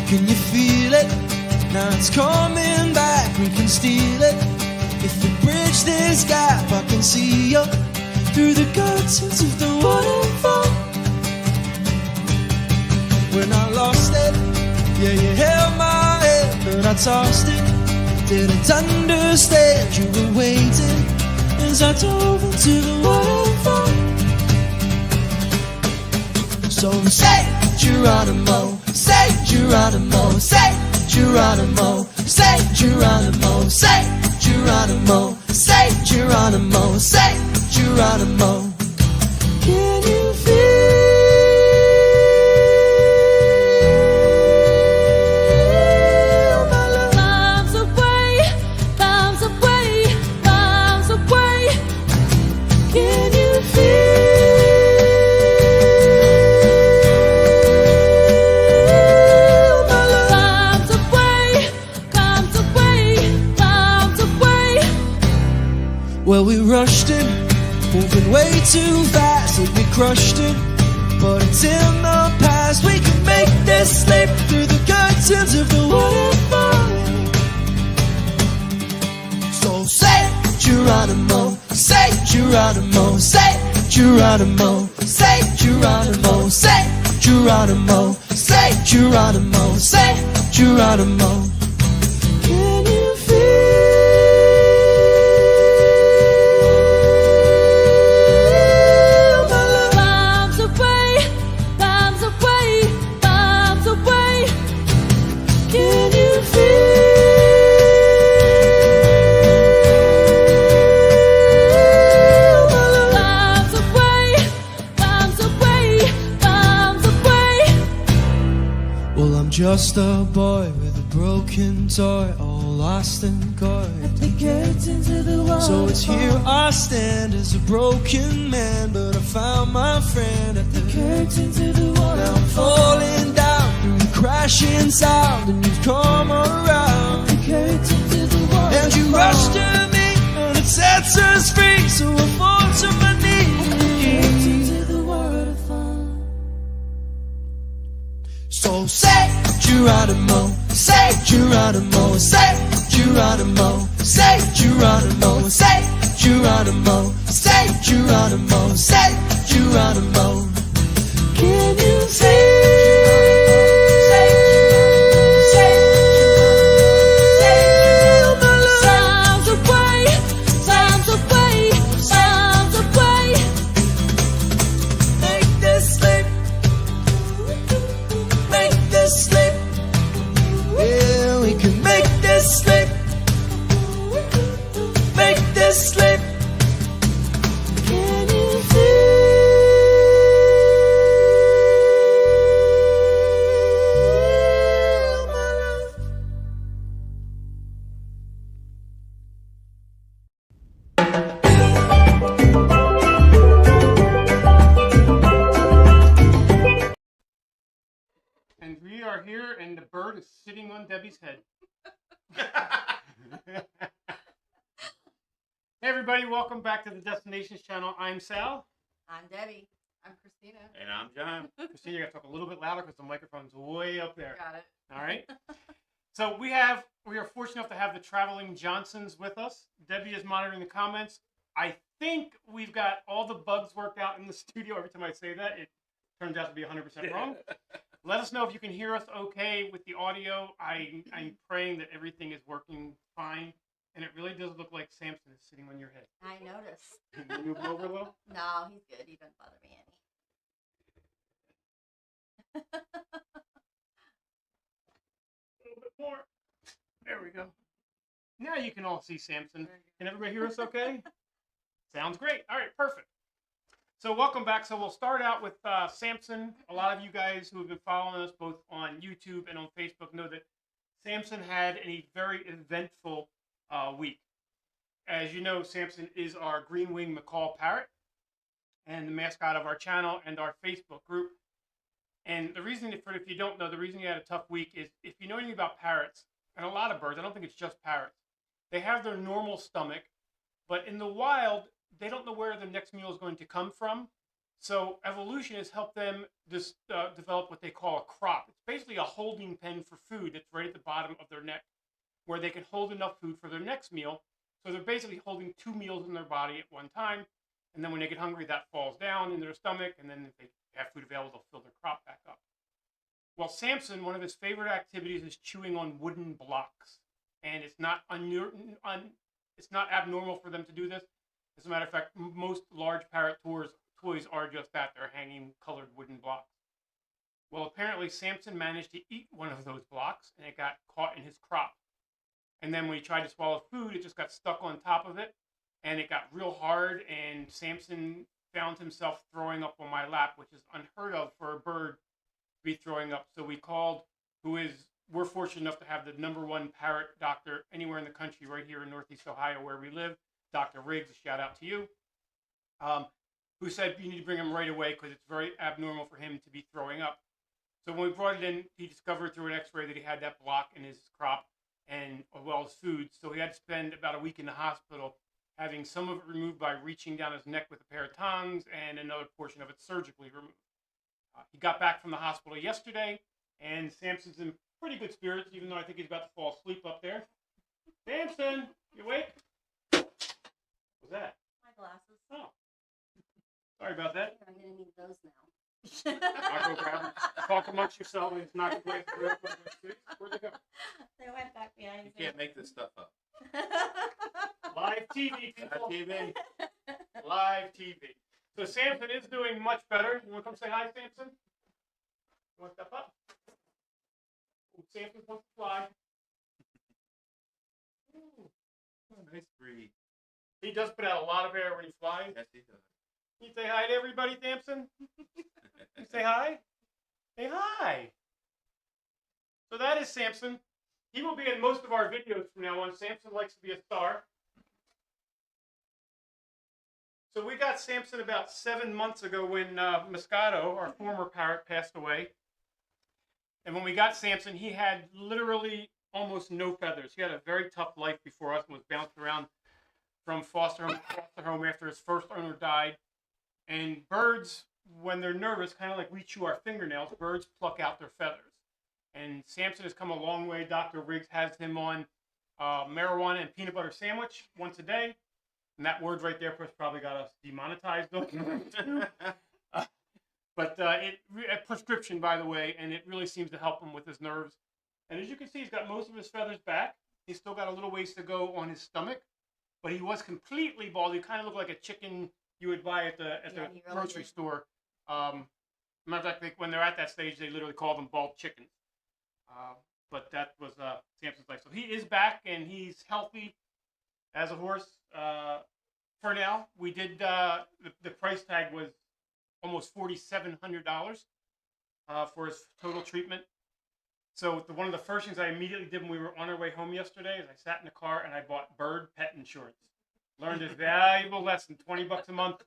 Can you feel it? Now it's coming back, we can steal it. If we bridge this gap, I can see you through the curtains of the waterfall. When I lost it, yeah, you held my head, but I tossed it. Didn't understand you were waiting as I dove into the waterfall. So say Geronimo, say Geronimo, say Geronimo, say Geronimo, say Geronimo, say Geronimo, say Geronimo. Can you feel rushed it, moving way too fast and we crushed it. But it's in the past, we can make this slip through the curtains of the waterfall. So say Geronimo, say Geronimo, say Geronimo, say Geronimo, say Geronimo, say Geronimo, say Geronimo. Can you feel my love? Bombs away, bombs away, bombs away. Can you feel my love? Bombs away, bombs away, bombs away. Well, I'm just a boy with a broken toy, all lost and coy. The curtains of the wall. So it's here I stand as a broken man, but I found my friend at the Curtains of the wall. Now I'm falling down through the crashing sound, and you've come around. Curtains of the wall. And you rush to me, and it sets us free, so I fall to my knees. Curtains of the waterfall. So say Geronimo, say Geronimo, say Geronimo, say Geronimo, say Geronimo, say Geronimo, say Geronimo. Can you feel my love? Bombs away, bombs away, bombs away. Make this slip, make this slip. Yeah, we can make this slip, make this slip. Can you feel my love? And we are here, and the bird is sitting on Debbie's head. Hey everybody, welcome back to the Destinations channel. I'm Sal. I'm Debbie. I'm Christina. And I'm John. Christina, you gotta talk a little bit louder because the microphone's way up there. Got it. All right. So we are fortunate enough to have the traveling Johnsons with us. Debbie is monitoring the comments. I think we've got all the bugs worked out in the studio. Every time I say that, it turns out to be 100% wrong. Let us know if you can hear us okay with the audio. I'm praying that everything is working fine. And it really does look like Samson is sitting on your head. I noticed. Can you move over a little? No, he's good. He doesn't bother me any. A little bit more. There we go. Now you can all see Samson. Can everybody hear us okay? Sounds great. All right, perfect. So welcome back. So we'll start out with Samson. A lot of you guys who have been following us both on YouTube and on Facebook know that Samson had a very eventful week. As you know, Samson is our green-winged macaw parrot and the mascot of our channel and our Facebook group. And the reason, if you don't know, the reason he had a tough week is if you know anything about parrots, and a lot of birds, I don't think it's just parrots, they have their normal stomach, but in the wild, they don't know where their next meal is going to come from. So evolution has helped them just develop what they call a crop. It's basically a holding pen for food that's right at the bottom of their neck, where they can hold enough food for their next meal. So they're basically holding 2 meals in their body at one time. And then when they get hungry, that falls down in their stomach. And then if they have food available, they'll fill their crop back up. Well, Samson, one of his favorite activities is chewing on wooden blocks. And it's not abnormal for them to do this. As a matter of fact, most large parrot toys are just that. They're hanging colored wooden blocks. Well, apparently Samson managed to eat one of those blocks, and it got caught in his crop. And then when he tried to swallow food, it just got stuck on top of it, and it got real hard, and Samson found himself throwing up on my lap, which is unheard of for a bird to be throwing up. So we called, we're fortunate enough to have the #1 parrot doctor anywhere in the country, right here in Northeast Ohio where we live, Dr. Riggs, a shout out to you, who said you need to bring him right away because it's very abnormal for him to be throwing up. So when we brought it in, he discovered through an x-ray that he had that block in his crop, and as well as food. So he had to spend about a week in the hospital. having some of it removed by reaching down his neck with a pair of tongs and another portion of it surgically removed. He got back from the hospital yesterday, and Samson's in pretty good spirits, even though I think he's about to fall asleep up there. Samson, you awake? What's that? My glasses. Oh, sorry about that. I'm gonna need those now. I'll go grab them. Talk amongst yourselves. It's not great. Where'd they go? They went back behind You me. can't make this stuff up. Live TV, people. TV. Live TV. So Samson is doing much better. You want to come say hi, Samson? You want to step up? Ooh, Samson wants to fly. Ooh. Oh, nice breed. He does put out a lot of air when he flies. Yes, he does. You say hi to everybody, Samson? You say hi? Say hi. So that is Samson. He will be in most of our videos from now on. Samson likes to be a star. So we got Samson about 7 months ago when Moscato, our former parrot, passed away. And when we got Samson, he had literally almost no feathers. He had a very tough life before us and was bounced around from foster home to foster home after his first owner died. And birds, when they're nervous, kind of like we chew our fingernails, birds pluck out their feathers. And Samson has come a long way. Dr. Riggs has him on marijuana and peanut butter sandwich once a day. And that word right there probably got us demonetized. But a prescription, by the way, and it really seems to help him with his nerves. And as you can see, he's got most of his feathers back. He's still got a little ways to go on his stomach. But he was completely bald. He kind of looked like a chicken you would buy at the Really grocery did. store. Matter of fact, when they're at that stage, they literally call them bald chickens. But that was Samson's life. So he is back, and he's healthy as a horse. For now, we did the price tag was almost $4,700 for his total treatment. So one of the first things I immediately did when we were on our way home yesterday is I sat in the car and I bought bird pet insurance. Learned a valuable lesson, $20 a month.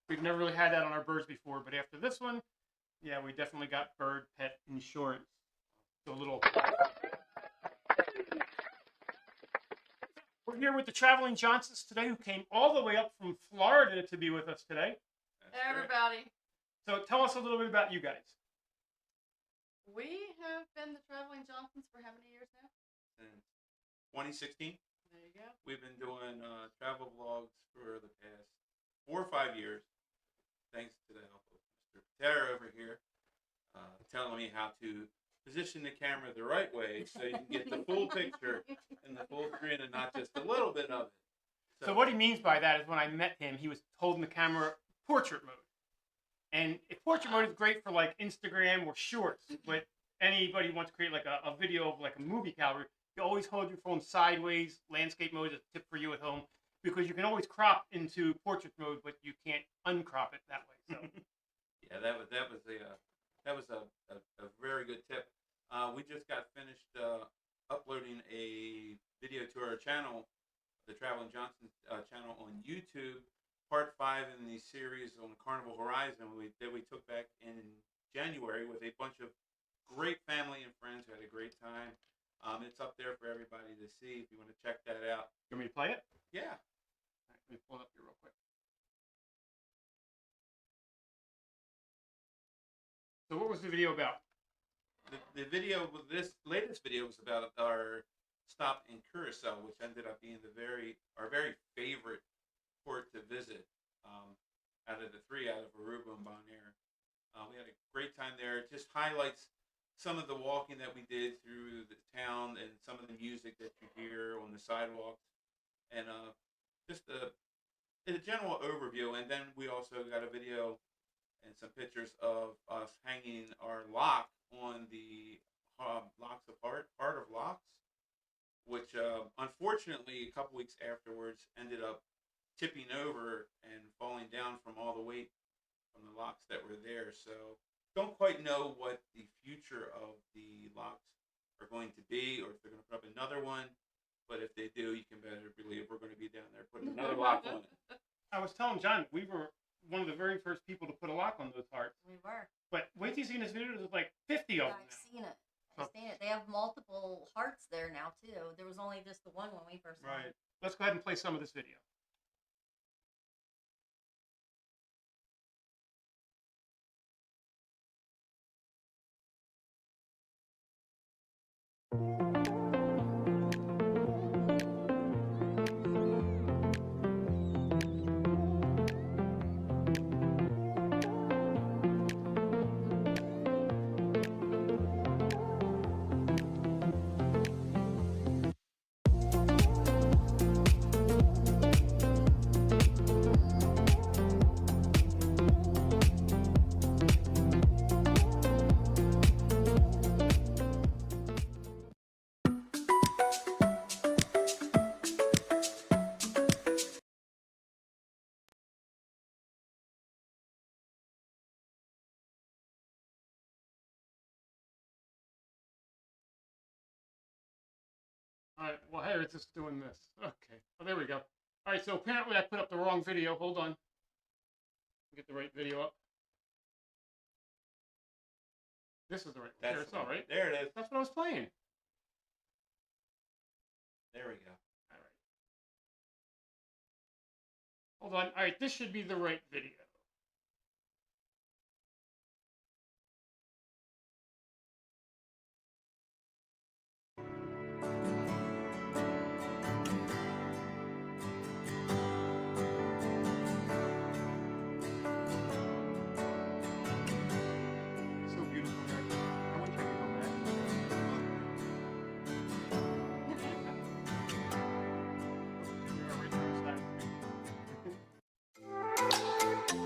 We've never really had that on our birds before, but after this one, yeah, we definitely got bird pet insurance. So a little. We're here with the Traveling Johnsons today, who came all the way up from Florida to be with us today. That's Hey, great. everybody. So tell us a little bit about you guys. We have been the Traveling Johnsons for how many years now? Since 2016, There you go. we've been doing travel vlogs for the past 4 or 5 years. Thanks to the help of Mr. Patera over here, telling me how to position the camera the right way so you can get the full picture and the full screen and not just a little bit of it. So what he means by that is when I met him, he was holding the camera portrait mode. And portrait mode is great for like Instagram or shorts, but anybody who wants to create like a video of like a movie caliber, you always hold your phone sideways. Landscape mode is a tip for you at home because you can always crop into portrait mode, but you can't uncrop it that way. So Yeah, that was a very good tip. We just got finished uploading a video to our channel, the Traveling Johnsons channel on YouTube, part 5 in the series on Carnival Horizon that we took back in January with a bunch of great family and friends who had a great time. It's up there for everybody to see if you want to check that out. you want me to play it? Yeah. All right, let me pull it up here real quick. So what was the video about? The video, this latest video was about our stop in Curacao, which ended up being our very favorite port to visit out of the 3, out of Aruba and Bonaire. We had a great time there. It just highlights some of the walking that we did through the town and some of the music that you hear on the sidewalks, and just a general overview. And then we also got a video and some pictures of us hanging our lock on the Locks of Heart of Locks, which unfortunately a couple weeks afterwards ended up tipping over and falling down from all the weight from the locks that were there. So don't quite know what the future of the locks are going to be, or if they're going to put up another one. But if they do, you can better believe we're going to be down there putting another lock on it. I was telling John, we were one of the very first people to put a lock on those hearts. We were. But wait till you see this video, there's like 50 of them I've now. seen it. I've seen it. They have multiple hearts there now. now too. There was only just the one when we first went. Right. Let's go ahead and play some of this video. All right, well, hey, it's just doing this. Okay, oh, there we go. All right, so apparently I put up the wrong video. Hold on. Get the right video up. This is the right one. There, it's all right. There it is. That's what I was playing. There we go. All right. Hold on. All right, this should be the right video. So beautiful there. I wish I could go back. You're right there, side.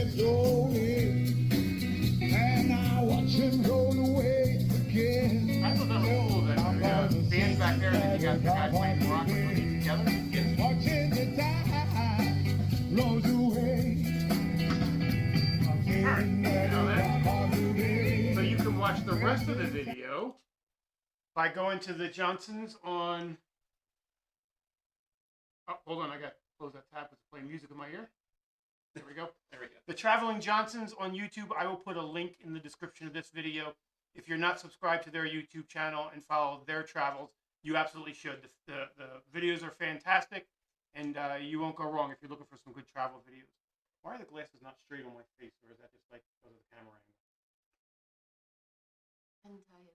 slowly, and I watch him roll away again. I thought that was cool that band's back there and then you got the guys playing rock and putting together. Watching the tide rolls away. Alright, you know that. So you can watch the rest of the video by going to the Johnsons on. Oh, hold on, I got to close that tab because it's playing music in my ear. There we go. There we go. The Traveling Johnsons on YouTube. I will put a link in the description of this video. If you're not subscribed to their YouTube channel and follow their travels, you absolutely should. The videos are fantastic, and you won't go wrong if you're looking for some good travel videos. Why are the glasses not straight on my face, or is that just like because of the camera angle? Couldn't tell you.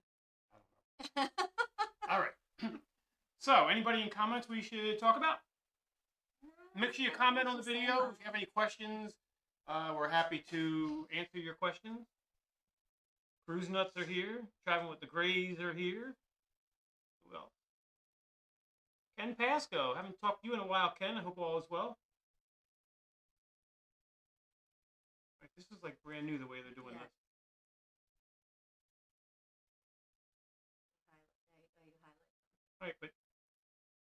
All right. So, anybody in comments we should talk about? Make sure you comment on the video. If you have any questions, we're happy to answer your questions. Cruise Nuts are here. Traveling with the Grays are here. Who else? Ken Pasco. Haven't talked to you in a while, Ken. I hope all is well. Like, this is like brand new the way they're doing Yeah. this. Right, but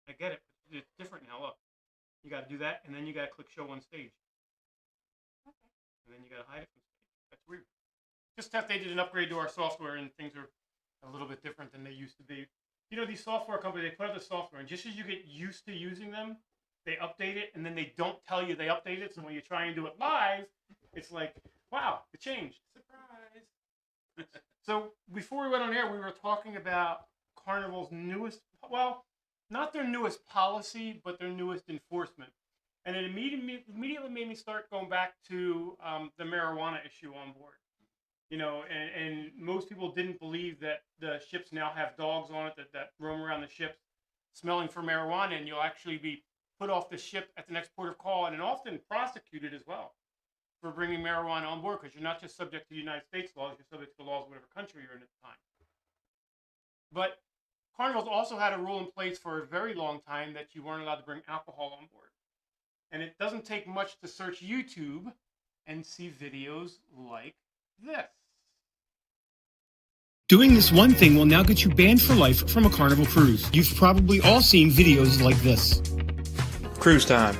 I get it. But it's different now. Look, you got to do that, and then you got to click show on stage. Okay. And then you got to hide it from stage. That's weird. Just that they did an upgrade to our software, and things are a little bit different than they used to be. You know, these software companies, they put out the software, and just as you get used to using them, they update it, and then they don't tell you they updated it. So when you try and do it live, it's like, wow, it changed. Surprise. So before we went on air, we were talking about Carnival's newest, well, not their newest policy, but their newest enforcement. And it immediately made me start going back to the marijuana issue on board. You know, and most people didn't believe that the ships now have dogs on it that roam around the ships smelling for marijuana, and you'll actually be put off the ship at the next port of call and often prosecuted as well for bringing marijuana on board, because you're not just subject to the United States laws, you're subject to the laws of whatever country you're in at the time. But Carnival's also had a rule in place for a very long time that you weren't allowed to bring alcohol on board. And it doesn't take much to search YouTube and see videos like this. Doing this one thing will now get you banned for life from a Carnival cruise. You've probably all seen videos like this. Cruise time.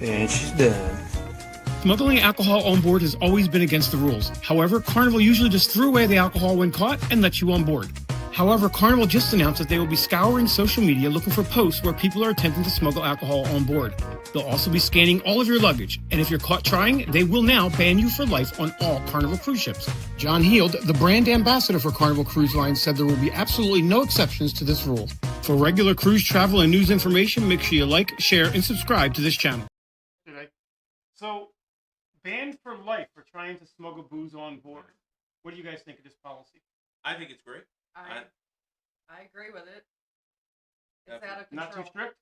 And she's done. Smuggling alcohol on board has always been against the rules. However, Carnival usually just threw away the alcohol when caught and let you on board. However, Carnival just announced that they will be scouring social media looking for posts where people are attempting to smuggle alcohol on board. They'll also be scanning all of your luggage, and if you're caught trying, they will now ban you for life on all Carnival cruise ships. John Heald, the brand ambassador for Carnival Cruise Line, said there will be absolutely no exceptions to this rule. For regular cruise travel and news information, make sure you like, share, and subscribe to this channel. So, banned for life for trying to smuggle booze on board. What do you guys think of this policy? I think it's great. I agree with it. It's out of control. Not too strict?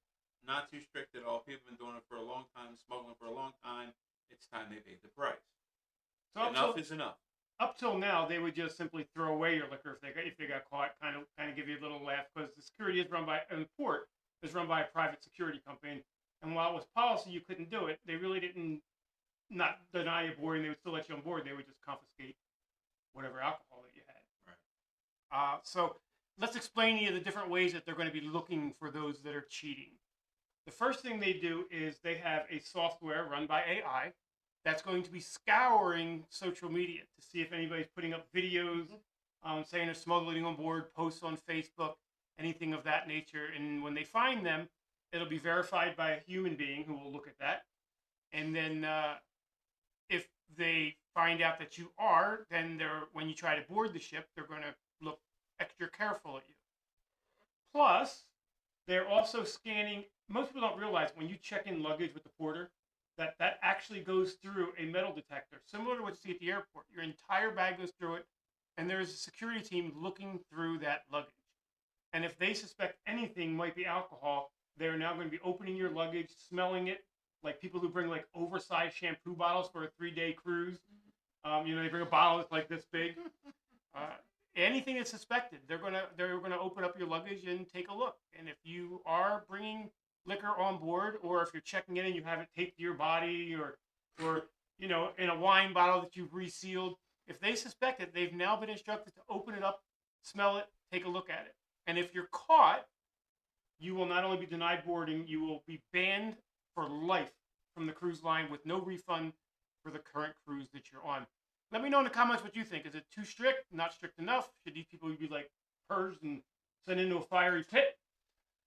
Not too strict at all. People have been doing it for a long time, smuggling for a long time. It's time they paid the price. So Enough is enough. Up till now, they would just simply throw away your liquor if they got caught. Kind of give you a little laugh, because the security is run by the port is run by a private security company. And while it was policy you couldn't do it, they really didn't not deny you boarding. They would still let you on board. They would just confiscate whatever alcohol that you had. Right. So let's explain to you the different ways that they're going to be looking for those that are cheating. The first thing they do is they have a software run by AI that's going to be scouring social media to see if anybody's putting up videos saying they're smuggling on board, posts on Facebook, anything of that nature. And when they find them, it'll be verified by a human being who will look at that. And then if they find out that you are, then when you try to board the ship, they're going to look extra careful at you. Plus, they're also scanning. Most people don't realize when you check in luggage with the porter, that actually goes through a metal detector, similar to what you see at the airport. Your entire bag goes through it, and there's a security team looking through that luggage. And if they suspect anything might be alcohol, they're now going to be opening your luggage, smelling it, like people who bring like oversized shampoo bottles for a 3-day cruise. They bring a bottle that's like this big. anything that's suspected, they're gonna open up your luggage and take a look. And if you are bringing liquor on board, or if you're checking in and you have it taped to your body, or you know, in a wine bottle that you've resealed, if they suspect it, they've now been instructed to open it up, smell it, take a look at it. And if you're caught, you will not only be denied boarding, you will be banned for life from the cruise line with no refund for the current cruise that you're on. Let me know in the comments what you think. Is it too strict? Not strict enough? Should these people be like purged and sent into a fiery pit?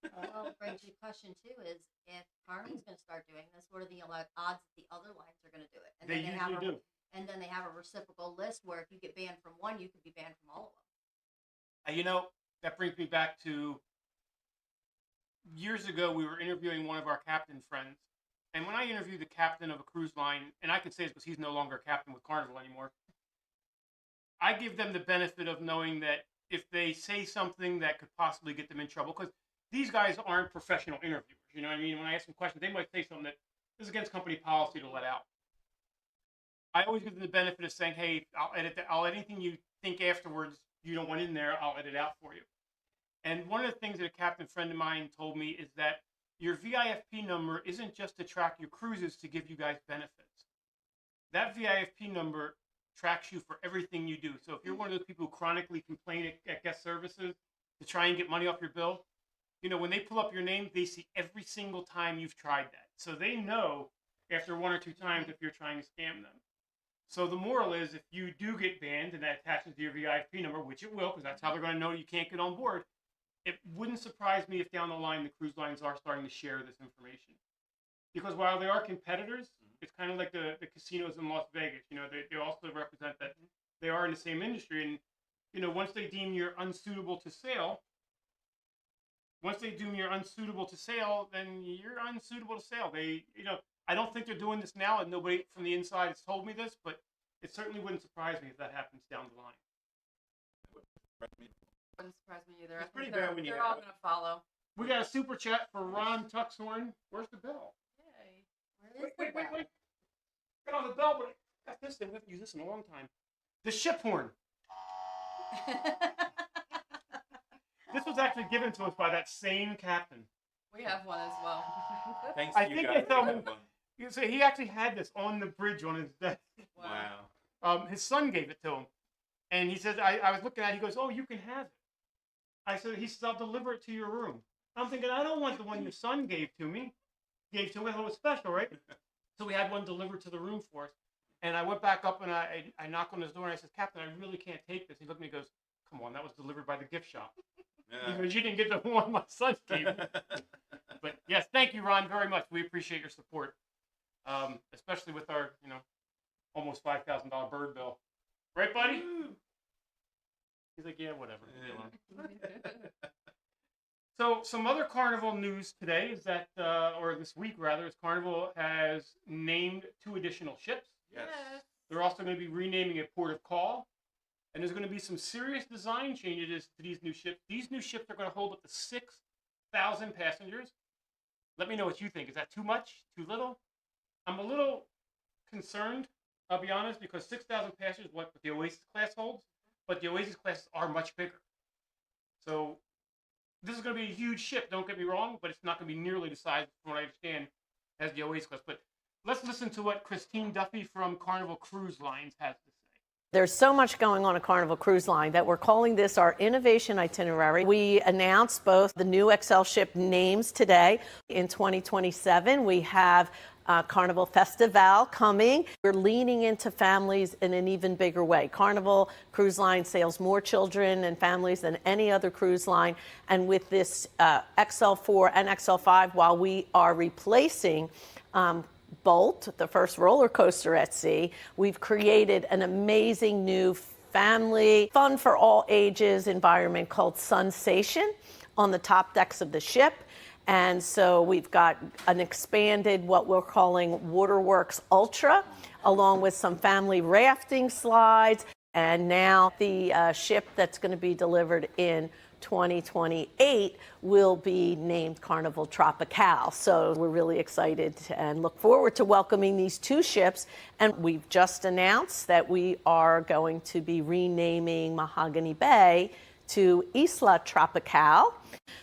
Well, brings the question too is if Carnival's going to start doing this, what are the odds that the other lines are going to do it? And They then usually do. And then they have a reciprocal list where if you get banned from one, you could be banned from all of them. You know, that brings me back to years ago. We were interviewing one of our captain friends, and when I interviewed the captain of a cruise line, and I can say this because he's no longer a captain with Carnival anymore, I give them the benefit of knowing that if they say something that could possibly get them in trouble, because these guys aren't professional interviewers. You know what I mean? When I ask them questions, they might say something that is against company policy to let out. I always give them the benefit of saying, hey, I'll edit anything you think afterwards you don't want in there, I'll edit out for you. And one of the things that a captain friend of mine told me is that your VIFP number isn't just to track your cruises to give you guys benefits. That VIFP number tracks you for everything you do. So if you're one of those people who chronically complain at guest services to try and get money off your bill, you know, when they pull up your name, they see every single time you've tried that. So they know after one or two times if you're trying to scam them. So the moral is, if you do get banned and that attaches to your VIP number, which it will, because that's how they're going to know you can't get on board, it wouldn't surprise me if down the line the cruise lines are starting to share this information. Because while they are competitors, it's kind of like the casinos in Las Vegas. You know, they also represent that they are in the same industry. And, you know, once they deem you're unsuitable to sail, then you're unsuitable to sail. They, you know, I don't think they're doing this now, and nobody from the inside has told me this, but it certainly wouldn't surprise me if that happens down the line. Wouldn't surprise me either. It's I think pretty they're, bad when you they're have all it. going to follow. We got a super chat for Ron Tuxhorn. Where's the bell? Yay. Wait. Got on the bell, but I got this thing. We haven't used this in a long time. The ship horn. This was actually given to us by that same captain. We have one as well. Thanks I to you think guys. they told we me- have one. You say he actually had this on the bridge on his desk. Wow. His son gave it to him, and he said, I was looking at it, he goes, oh, you can have it. He says, I'll deliver it to your room. I'm thinking, I don't want the one your son gave to me. I thought it was special, right? So we had one delivered to the room for us. And I went back up and I knocked on his door and I said, Captain, I really can't take this. He looked at me and goes, come on, that was delivered by the gift shop. He goes, you didn't get the one my son gave me. But yes, thank you, Ron, very much. We appreciate your support, especially with our, you know, almost $5,000 bird bill. Right, buddy? He's like, yeah, whatever. So some other Carnival news today is that, or this week rather, is Carnival has named 2 additional ships. Yes. They're also going to be renaming a port of call. And there's going to be some serious design changes to these new ships. These new ships are going to hold up to 6,000 passengers. Let me know what you think. Is that too much? Too little? I'm a little concerned, I'll be honest, because 6,000 passengers is what the Oasis class holds, but the Oasis classes are much bigger. So this is going to be a huge ship, don't get me wrong, but it's not going to be nearly the size, from what I understand, as the Oasis class. But let's listen to what Christine Duffy from Carnival Cruise Lines has to say. There's so much going on at Carnival Cruise Line that we're calling this our innovation itinerary. We announced both the new XL ship names today. In 2027, we have Carnival Festival coming. We're leaning into families in an even bigger way. Carnival Cruise Line sails more children and families than any other cruise line. And with this XL4 and XL5, while we are replacing Bolt, the first roller coaster at sea, we've created an amazing new family, fun for all ages environment called Sunsation on the top decks of the ship. And so we've got an expanded, what we're calling Waterworks Ultra, along with some family rafting slides. And now the ship that's going to be delivered in 2028 will be named Carnival Tropical. So we're really excited and look forward to welcoming these two ships. And we've just announced that we are going to be renaming Mahogany Bay to Isla Tropical.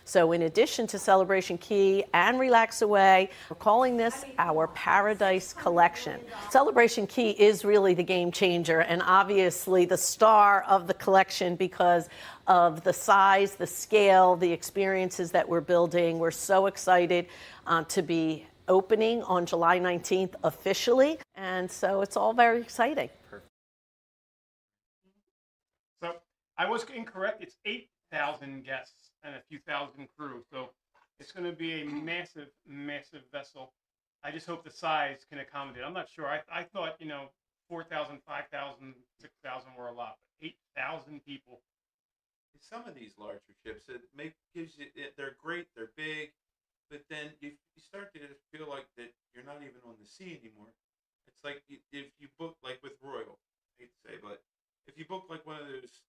So in addition to Celebration Key and Relax Away, we're calling this our Paradise Collection. Celebration Key is really the game changer and obviously the star of the collection because of the size, the scale, the experiences that we're building. We're so excited to be opening on July 19th officially, and so it's all very exciting. So I was incorrect. It's 8,000 guests and a few thousand crew. So it's going to be a massive, massive vessel. I just hope the size can accommodate. I'm not sure. I thought, 4,000, 5,000, 6,000 were a lot, but 8,000 people. Some of these larger ships, gives you, they're great, they're big, but then you start to feel like that you're not even on the sea anymore. It's like if you book, like with Royal, I hate to say, but if you book like one of those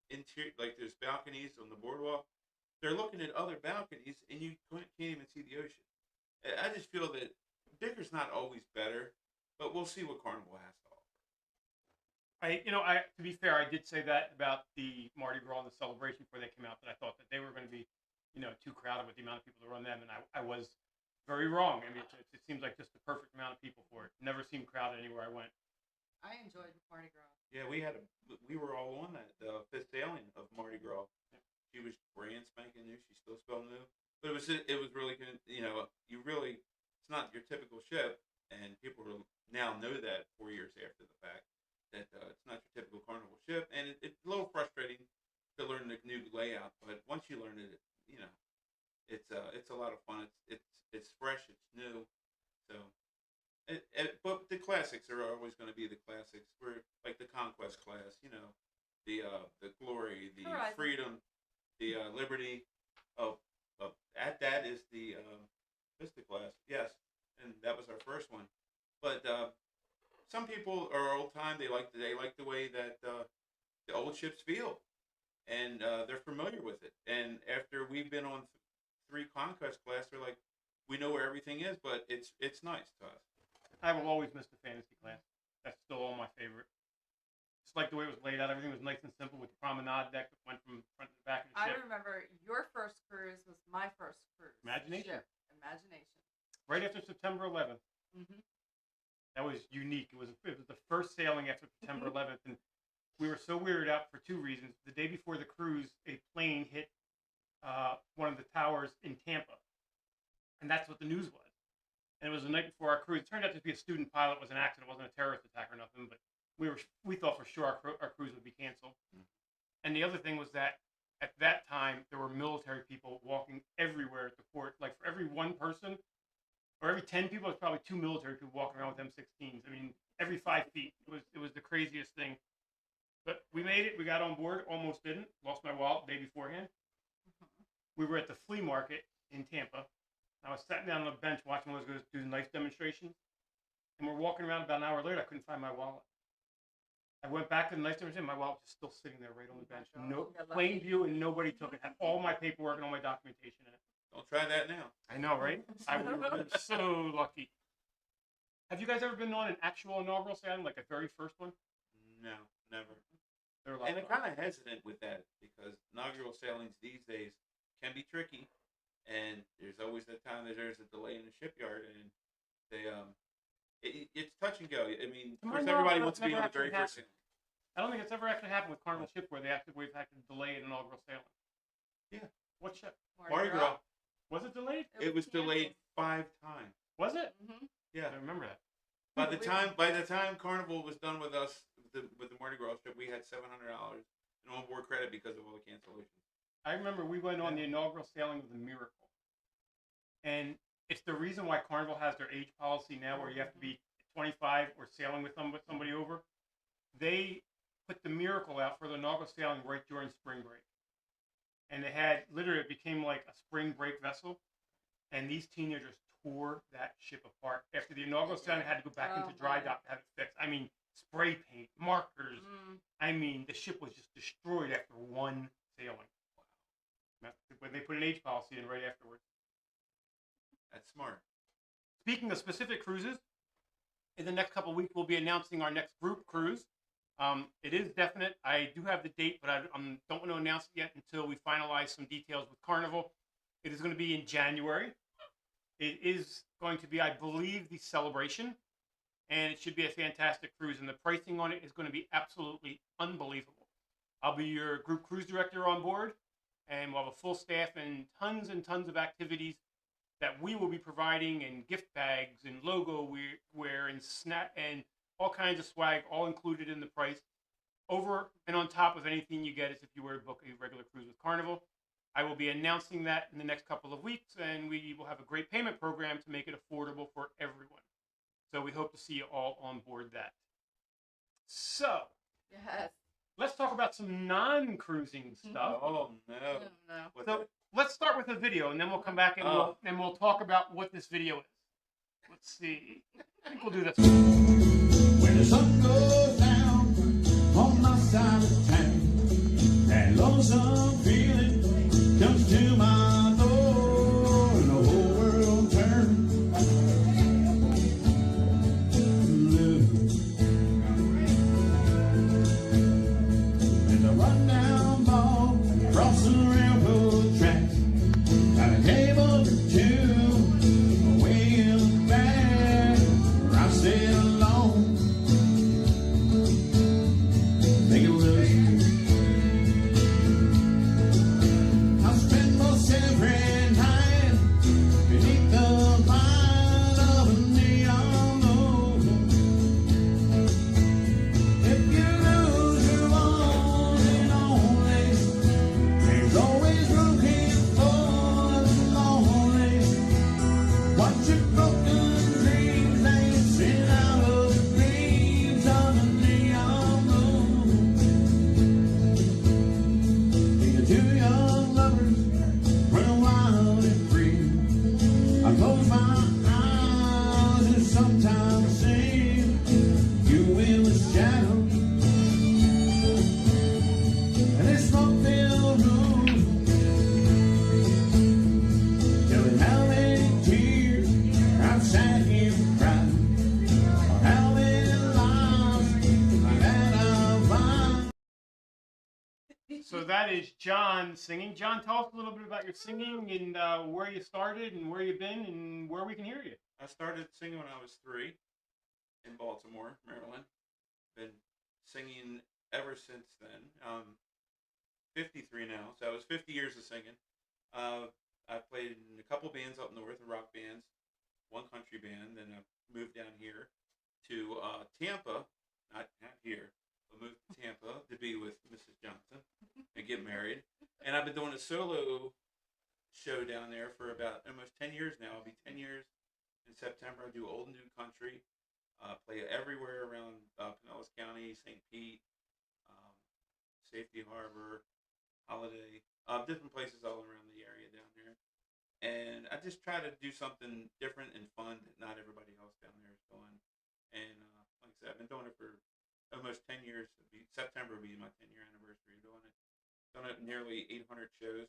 interior, like there's balconies on the boardwalk, they're looking at other balconies and you can't even see the ocean. I just feel that bigger's not always better, but we'll see what Carnival has to offer. To be fair, I did say that about the Mardi Gras and the celebration before they came out, that I thought that they were going to be, too crowded with the amount of people that were on them, and I was very wrong. I mean, it seems like just the perfect amount of people for it. Never seemed crowded anywhere I went. I enjoyed Mardi Gras. Yeah, we were all on that fifth sailing of Mardi Gras. She was brand spanking new. She's still spelled new, but it was really good. It's not your typical ship, and people now know that 4 years after the fact that it's not your typical Carnival ship, and it's a little frustrating to learn the new layout. But once you learn it, it's a lot of fun. It's fresh. It's new. So. But the classics are always going to be the classics. We're like the Conquest class, the Glory, the Horizon. Freedom, the Liberty. That is the Vista class. Yes, and that was our first one. But some people are old time. They like the way that the old ships feel, and they're familiar with it. And after we've been on 3 Conquest class, they're like, we know where everything is, but it's nice to us. I will always miss the fantasy class. That's still all my favorite. Just like the way it was laid out. Everything was nice and simple with the promenade deck that went from front to back of the I ship. remember your first cruise was my first cruise. Imagination. Ship. Imagination. Right after September 11th. Mm-hmm. That was unique. It was the first sailing after September 11th, and we were so weirded out for 2 reasons. The day before the cruise, a plane hit one of the towers in Tampa, and that's what the news was. And it was the night before our cruise. It turned out to be a student pilot. It was an accident. It wasn't a terrorist attack or nothing. But we thought for sure our cruise would be canceled. Mm-hmm. And the other thing was that at that time there were military people walking everywhere at the port. Like for every one person, or every 10 people, there's probably 2 military people walking around with M16s. I mean, every 5 feet. It was the craziest thing. But we made it. We got on board. Almost didn't. Lost my wallet the day beforehand. Mm-hmm. We were at the flea market in Tampa. I was sitting down on a bench watching those guys do the knife demonstrations, and we're walking around. About an hour later, I couldn't find my wallet. I went back to the knife demonstration. My wallet was still sitting there right on the bench. No plain view, and nobody took it. Had all my paperwork and all my documentation in it. Don't try that now. I know, right? I was so lucky. Have you guys ever been on an actual inaugural sailing, like a very first one? No, never. And I'm kind of hesitant with that because inaugural sailings these days can be tricky. And there's always that time that there's a delay in the shipyard, and it's touch and go. I mean, of course, everybody wants to be on the very first. I don't think it's ever actually happened with Carnival ship where we've had to delay an inaugural sailing. Yeah. What ship? Mardi Gras. Was it delayed? It was delayed 5 times. Was it? Mm-hmm. Yeah, I remember that. By the time Carnival was done with us with the Mardi Gras trip, we had $700 in onboard credit because of all the cancellations. I remember we went on the inaugural sailing of the Miracle. And it's the reason why Carnival has their age policy now where you have to be 25 or sailing with somebody over. They put the Miracle out for the inaugural sailing right during spring break. And it became like a spring break vessel. And these teenagers tore that ship apart. After the inaugural sailing, had to go back into dry dock to have it fixed. I mean, spray paint, markers. I mean, the ship was just destroyed after one sailing. When they put an age policy in right afterwards. That's smart. Speaking of specific cruises, in the next couple of weeks, we'll be announcing our next group cruise. It is definite. I do have the date, but I don't want to announce it yet until we finalize some details with Carnival. It is going to be in January. It is going to be, I believe, the Celebration, and it should be a fantastic cruise, and the pricing on it is going to be absolutely unbelievable. I'll be your group cruise director on board, and we'll have a full staff and tons of activities that we will be providing, and gift bags and logo wear and snack and all kinds of swag, all included in the price. Over and on top of anything you get as if you were to book a regular cruise with Carnival. I will be announcing that in the next couple of weeks, and we will have a great payment program to make it affordable for everyone. So we hope to see you all on board that. So, Yes. let's talk about some non-cruising stuff. Oh no. No. What So the- let's start with a video, and then we'll come back and we'll talk about what this video is. Let's see. I think we'll do this. When the sun goes down on my side of town, that lonesome feeling comes to my door, and the whole world turns blue. And the rundown ball crossing railroad tracks, got a cable or two way in the back, where I sit alone. Think it was. I spend most every night beneath the light of a neon glow. If you lose your one and only, there's always room here for the lonely. Watch your broken dreams dancing out of the dreams of a neon glow. Think of two young lovers running wild and free. I close my eyes and sometimes see you in the shadows. And this smoke-filled room, telling how many tears I've sat here and cried, or how many lives that I've lived. So that is John singing. John, tell us a little bit about your singing and where you started and where you've been and where we can hear you. I started singing when I was 3 in Baltimore, Maryland. Been singing ever since then. 53 now, so I was 50 years of singing. I played in a couple bands up north, rock bands, one country band. Then I moved down here to Tampa, not here, but moved to Tampa to be with Mrs. Johnson and get married. And I've been doing a solo show down there for about almost 10 years now. I'll be 10 years in September. I do old and new country, play everywhere around Pinellas County, St. Pete, Safety Harbor, Holiday, different places all around the area down there. And I just try to do something different and fun that not everybody else down there is doing. And like I said, I've been doing it for almost 10 years. September will be my 10-year anniversary of doing it. Done it nearly 800 shows.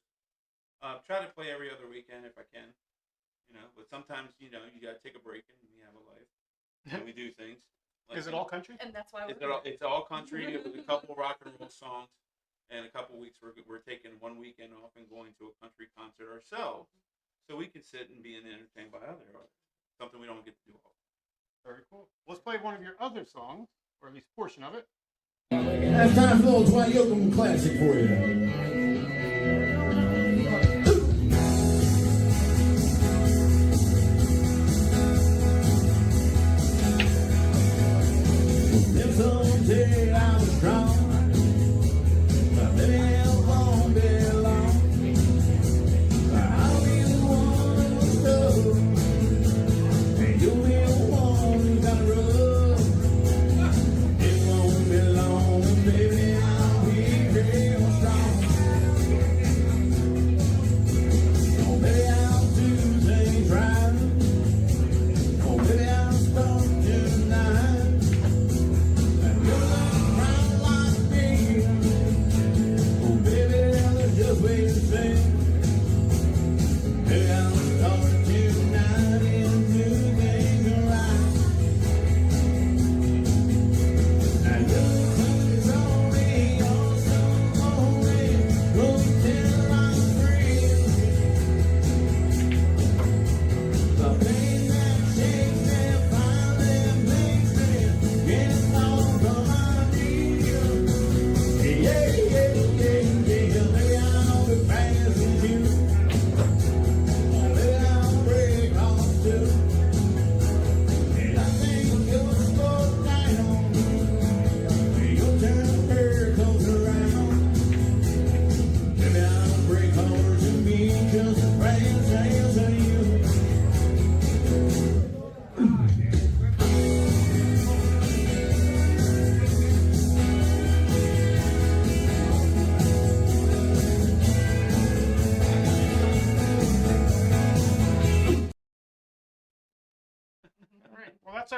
Try to play every other weekend if I can, but sometimes, you got to take a break and we have a life and we do things. Is it all country? And that's why It's all country with a couple rock and roll songs, and a couple weeks we're taking one weekend off and going to a country concert ourselves, so we can sit and be entertained by other artists. Something we don't get to do often. Very cool. Let's play one of your other songs, or at least a portion of it. That's time for a little Dwight Yoakam classic for you. If someone said I was strong, but maybe it won't be long. I'll be the one who's tough, and you'll be the one who's got rough. It won't be long, baby, I'll be real strong.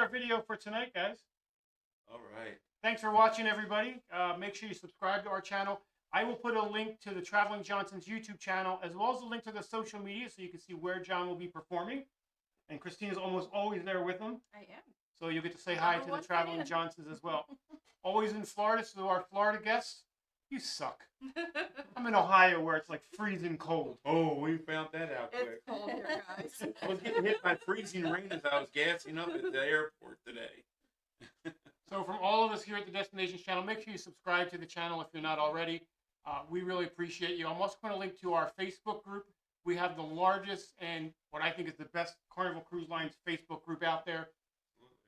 our video for tonight, guys. All right. Thanks for watching, everybody. Make sure you subscribe to our channel. I will put a link to the Traveling Johnson's YouTube channel, as well as a link to the social media, so you can see where John will be performing. And Christina's almost always there with him, I am. so you'll get to say hi to the Traveling Johnsons as well. Always in Florida, so our Florida guests, you suck. I'm in Ohio, where it's like freezing cold. Oh, we found that out It's quick. cold here, guys. I was getting hit by freezing rain as I was gassing up at the airport today. So from all of us here at the Destinations channel, make sure you subscribe to the channel if you're not already. We really appreciate you. I'm also going to link to our Facebook group. We have the largest and what I think is the best Carnival Cruise Line's Facebook group out there.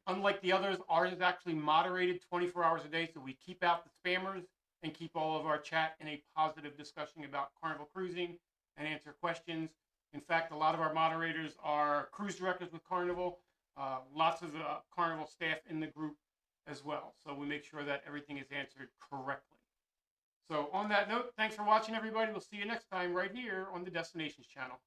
Unlike the others, ours is actually moderated 24 hours a day, so we keep out the spammers and keep all of our chat in a positive discussion about Carnival cruising and answer questions. In fact, a lot of our moderators are cruise directors with Carnival, lots of Carnival staff in the group as well. So we make sure that everything is answered correctly. So on that note, thanks for watching, everybody. We'll see you next time right here on the Destinations channel.